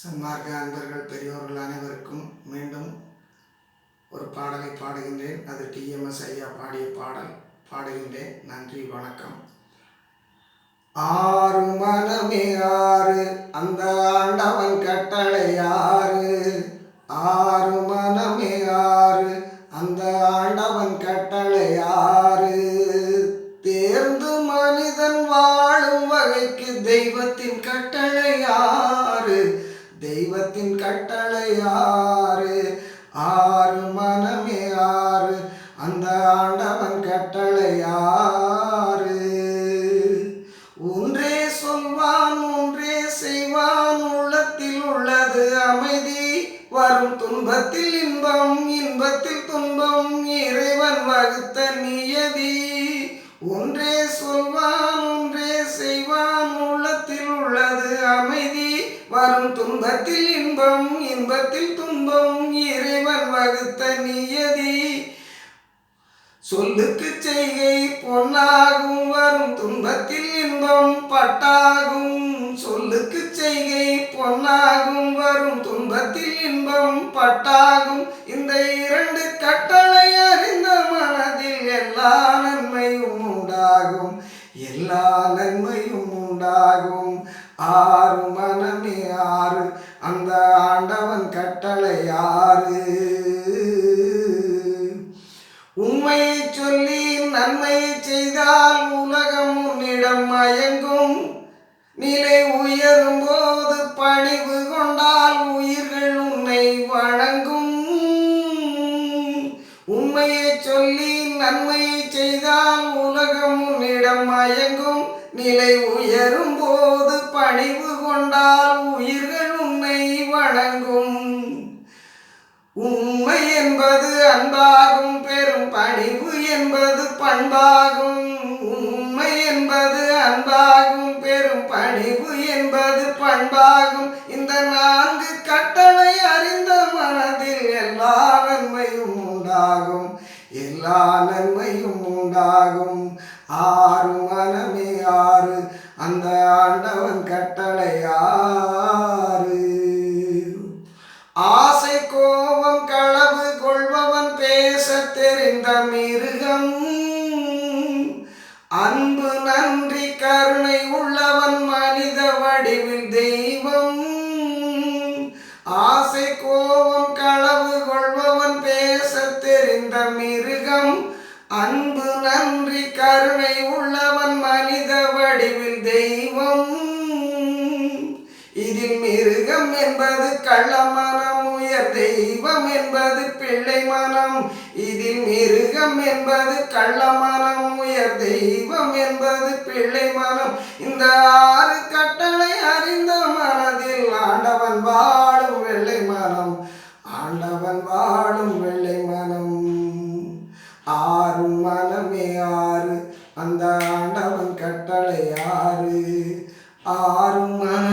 சன்மார்க்க அன்பர்கள் பெரியோர்கள் அனைவருக்கும் மீண்டும் ஒரு பாடலை பாடுகின்றேன். அது டிஎம்எஸ் ஐயா பாடிய பாடல். பாடுகின்றேன். நன்றி, வணக்கம். ஆறு மனமே ஆறு, அந்த ஆண்டவன் கட்டளை ஆறு. ஆறு மனமே ஆறு, அந்த ஆண்டவன் கட்டளை ஆறு. தேர்ந்து மனிதன் வாழும் வகைக்கு தெய்வத்தின் கட்டளை ஆறு. தெய்வத்தின் கட்டளை ஆறு. ஆறு மனமே ஆறு, அந்த ஆண்டவன் கட்டளை ஆறு. ஒன்றே சொல்வான், ஒன்றே செய்வான், உள்ளத்தில் உள்ளது அமைதி. வரும் துன்பத்தில் இன்பம், இன்பத்தில் துன்பம், இறைவன் வகுத்த நியதி. ஒன்றே சொல்வான், ஒன்றே செய்வான், உள்ளத்தில் உள்ளது அமைதி. வரும் துன்பத்தில் இன்பம், இன்பத்தில் துன்பம், இறைவன் வகுத்த நியதி. சொல்லுக்கு செய்கை பொன்னாகும், வரும் துன்பத்தில் இன்பம் பட்டாகும். சொல்லுக்கு செய்கை பொன்னாகும், வரும் துன்பத்தில் இன்பம் பட்டாகும். இந்த இரண்டு கட்டளை அறிந்த மனதில் எல்லா நன்மையும் உண்டாகும், எல்லா நன்மையும் உண்டாகும். ஆறு மனமே ஆறு, அந்த ஆண்டவன் கட்டளை ஆறு. உண்மையை சொல்லி நன்மையை செய்தால் உலகம் உன்னிடம் மயங்கும். நிலை உயரும் போது பணிவு கொண்டால் உயிர்கள் உன்னை வணங்கும். உண்மையை சொல்லி நன்மையை செய்தால் உலகம் உன்னிடம் மயங்கும். நிலை உயரும் போது பணிவு கொண்டால் உயிர்கள் உன்னை வணங்கும். உண்மை என்பது அன்பாகும், பெரும் பணிவு என்பது பண்பாகும். உண்மை என்பது அன்பாகும், பெரும் பணிவு என்பது பண்பாகும். இந்த நான்கு கட்டளை அறிந்த மனதில் எல்லா நன்மையும் உண்டாகும், எல்லா நன்மையும் உண்டாகும். ஆறு மனமே ஆறு, அந்த ஆண்டவன் கட்டளை ஆறு. ஆசை கோபம் களவு கொள்பவன் பேச தெரிந்த மிருகம். அன்பு நன்றி கருணை உள்ளவன் மனித வடிவில் தெய்வம். ஆசை கோபம் களவு கொள்பவன் பேச தெரிந்த மிருகம். அன்பு நன்றி கருணை உள்ளவன் மனித வடிவில் தெய்வம். இதில் மிருகம் என்பது கள்ள மனம், உயர் தெய்வம் என்பது பிள்ளை மனம். இதில் மிருகம் என்பது கள்ள மனம், உயர் தெய்வம் என்பது பிள்ளை மனம். இந்த ஆறு கட்டளை அறிந்த மனதில் ஆண்டவன் வாழும் வெள்ளை மனம், ஆண்டவன் வாழும் வெள்ளை மனம். ஆறு மனமே ஆறு, அந்த ஆண்டவன் கட்டளை ஆறு. ஆறு மனம்